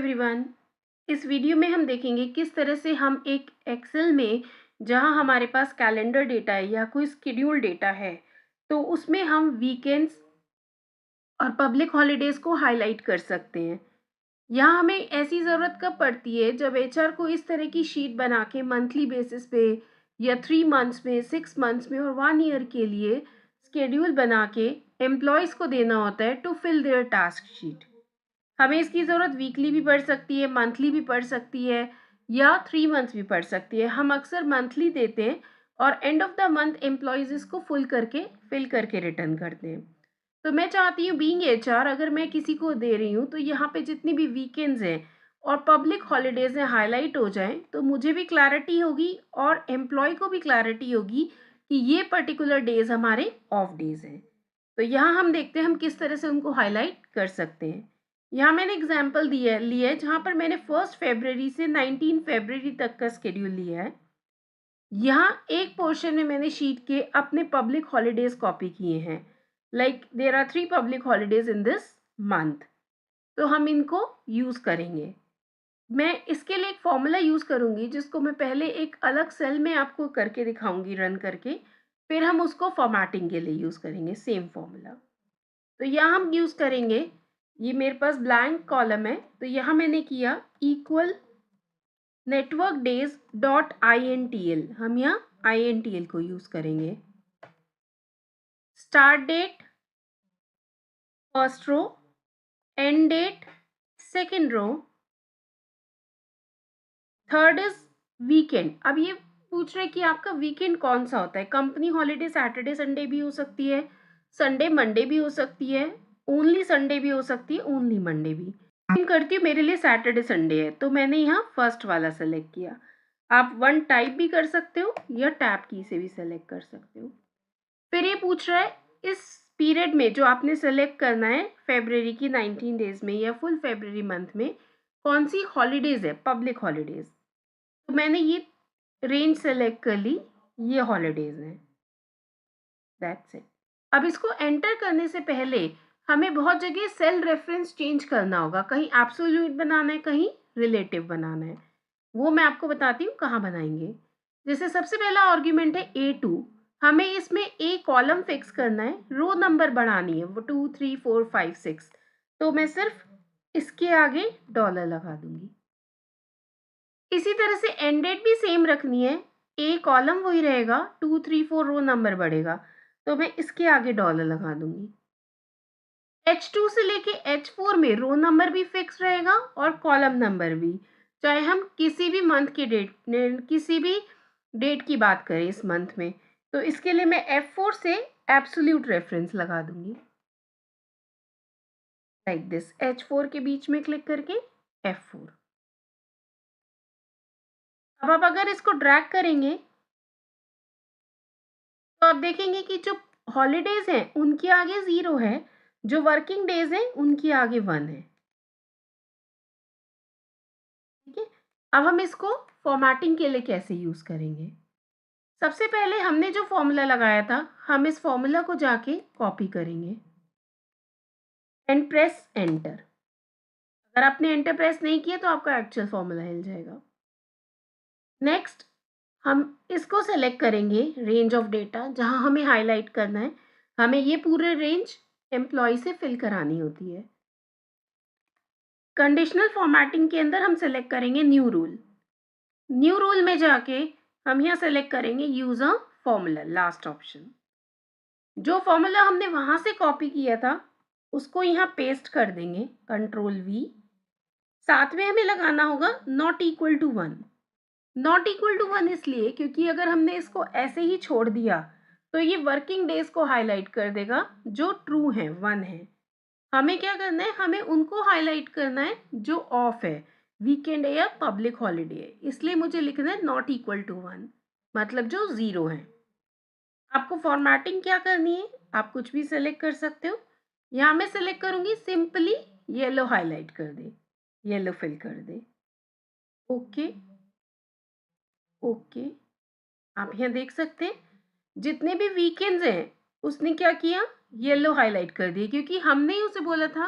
Everyone. इस video में हम देखेंगे किस तरह से हम एक एक्सेल में जहां हमारे पास कैलेंडर डेटा है या कोई स्केड्यूल डेटा है तो उसमें हम वीकेंड्स और पब्लिक हॉलीडेज को हाईलाइट कर सकते हैं। यहाँ हमें ऐसी ज़रूरत कब पड़ती है जब एचआर को इस तरह की शीट बना के मंथली बेसिस पे या 3 मंथ्स में 6 मंथ्स में और 1 ईयर के लिए स्केड्यूल बना के एम्प्लॉयज़ को देना होता है to fill their task sheet. हमें इसकी ज़रूरत वीकली भी पड़ सकती है, मंथली भी पड़ सकती है या 3 मंथ्स भी पड़ सकती है। हम अक्सर मंथली देते हैं और end of the month employees इसको फिल करके रिटर्न करते हैं। तो मैं चाहती हूँ बीइंग एचआर अगर मैं किसी को दे रही हूँ तो यहाँ पे जितनी भी वीकेंड्स हैं और पब्लिक हॉलीडेज हैं हाईलाइट हो जाएं तो मुझे भी क्लैरिटी होगी और एम्प्लॉय को भी क्लैरिटी होगी कि ये पर्टिकुलर डेज हमारे ऑफ डेज हैं। तो यहाँ हम देखते हैं हम किस तरह से उनको हाईलाइट कर सकते हैं। यहाँ मैंने एग्जाम्पल लिया है जहाँ पर मैंने 1 फरवरी से 19 फरवरी तक का स्केड्यूल लिया है। यहाँ एक पोर्शन में मैंने शीट के अपने पब्लिक हॉलीडेज कॉपी किए हैं। Like there are 3 public holidays in this month. तो हम इनको यूज़ करेंगे। मैं इसके लिए एक फॉर्मूला यूज़ करूँगी जिसको मैं पहले एक अलग सेल में आपको करके दिखाऊंगी रन करके, फिर हम उसको फॉर्मेटिंग के लिए यूज़ करेंगे सेम फॉर्मूला। तो यहाँ हम यूज़ करेंगे, ये मेरे पास ब्लैंक कॉलम है तो यहाँ मैंने किया equal network days dot INTL। हम यहाँ INTL को यूज़ करेंगे। Start date first row, end date second row, third is weekend. अब ये पूछ रहे कि आपका वीकेंड कौन सा होता है। कंपनी हॉलीडे सैटरडे संडे भी हो सकती है, संडे मंडे भी हो सकती है, ओनली संडे भी हो सकती है, ओनली मंडे भी। मैं करती हूँ मेरे लिए सैटरडे संडे है तो मैंने यहाँ फर्स्ट वाला सेलेक्ट किया। आप वन टाइप भी कर सकते हो या टैब की से भी सेलेक्ट कर सकते हो। फिर ये पूछ रहा है इस पीरियड में जो आपने सेलेक्ट करना है फरवरी की 19 डेज में या फुल फरवरी मंथ में कौन सी हॉलीडेज है, पब्लिक हॉलीडेज। तो मैंने ये रेंज सेलेक्ट कर ली, ये हॉलीडेज हैं। That's it. अब इसको एंटर करने से पहले हमें बहुत जगह सेल रेफरेंस चेंज करना होगा। कहीं एब्सोल्यूट बनाना है, कहीं रिलेटिव बनाना है। वो मैं आपको बताती हूँ कहाँ बनाएंगे। जैसे सबसे पहला आर्ग्यूमेंट है A2। हमें इसमें ए कॉलम फिक्स करना है, रो नंबर बढ़ानी है, वो 2 3 4 5 6। तो मैं सिर्फ इसके आगे डॉलर लगा दूंगी। इसी तरह से एंड डेट भी सेम रखनी है, ए कॉलम वही रहेगा, 2 3 4 रो नंबर बढ़ेगा तो मैं इसके आगे डॉलर लगा दूंगी। H2 से लेके H4 में रो नंबर भी फिक्स रहेगा और कॉलम नंबर भी, चाहे हम किसी भी मंथ की किसी भी डेट की बात करें इस मंथ में। तो इसके लिए मैं F4 से एब्सोल्यूट रेफरेंस लगा दूंगी लाइक दिस। H4 के बीच में क्लिक करके F4। अब आप अगर इसको ड्रैग करेंगे तो आप देखेंगे कि जो हॉलीडेज हैं उनके आगे 0 है, जो वर्किंग डेज हैं उनके आगे 1 है। ठीक है। अब हम इसको फॉर्मेटिंग के लिए कैसे यूज करेंगे। सबसे पहले हमने जो फॉर्मूला लगाया था हम इस फॉर्मूला को जाके कॉपी करेंगे एंड प्रेस एंटर। अगर आपने एंटर प्रेस नहीं किया तो आपका एक्चुअल फॉर्मूला हिल जाएगा। नेक्स्ट हम इसको सेलेक्ट करेंगे रेंज ऑफ डेटा जहां हमें हाईलाइट करना है। हमें ये पूरे रेंज एम्प्लॉय से फिल करानी होती है। कंडीशनल फॉर्मेटिंग के अंदर हम सेलेक्ट करेंगे न्यू रूल। न्यू रूल में जाके हम यहाँ सेलेक्ट करेंगे use a formula, last option. जो फॉर्मूला हमने वहां से कॉपी किया था उसको यहाँ पेस्ट कर देंगे, Ctrl+V। साथ में हमें लगाना होगा not equal to 1। Not equal to 1 इसलिए क्योंकि अगर हमने इसको ऐसे ही छोड़ दिया तो ये वर्किंग डेज को हाईलाइट कर देगा जो ट्रू है, 1 है। हमें क्या करना है, हमें उनको हाईलाइट करना है जो ऑफ है, वीकेंड है या पब्लिक हॉलीडे है। इसलिए मुझे लिखना है नॉट इक्वल टू 1, मतलब जो 0 है। आपको फॉर्मेटिंग क्या करनी है, आप कुछ भी सेलेक्ट कर सकते हो। यहाँ मैं सेलेक्ट करूंगी सिंपली येलो हाईलाइट कर दे, येलो फिल कर दे। Okay okay. आप यहाँ देख सकते हैं जितने भी वीकेंड्स हैं उसने क्या किया, येलो हाईलाइट कर दिया क्योंकि हमने ही उसे बोला था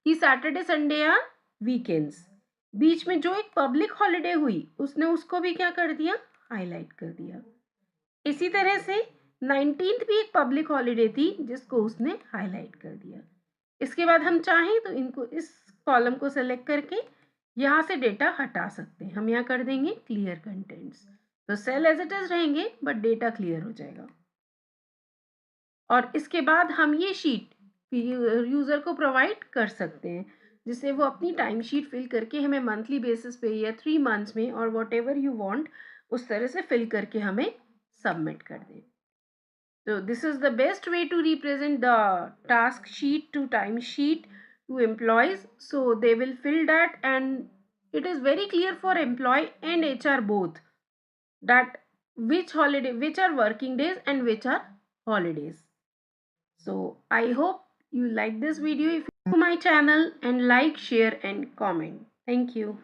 कि सैटरडे संडे आर वीकेंड्स। बीच में जो एक पब्लिक हॉलिडे हुई उसने उसको भी क्या कर दिया, हाईलाइट कर दिया। इसी तरह से 19th भी एक पब्लिक हॉलिडे थी जिसको उसने हाईलाइट कर दिया। इसके बाद हम चाहें तो इनको इस कॉलम को सेलेक्ट करके यहाँ से डेटा हटा सकते हैं। हम यहाँ कर देंगे क्लियर कंटेंट्स, तो सेल एज इट इज रहेंगे बट डेटा क्लियर हो जाएगा। और इसके बाद हम ये शीट यूज़र को प्रोवाइड कर सकते हैं जिससे वो अपनी टाइम शीट फिल करके हमें मंथली बेसिस पे या 3 मंथ्स में और वॉट एवर यू वांट उस तरह से फिल करके हमें सबमिट कर दें। So this is the best way to represent the task sheet to time sheet to employees. So they will fill that, and it is very clear for employee and HR both that which are working days and which are holidays. So I hope you like this video. If you to my channel and like, share and comment. Thank you.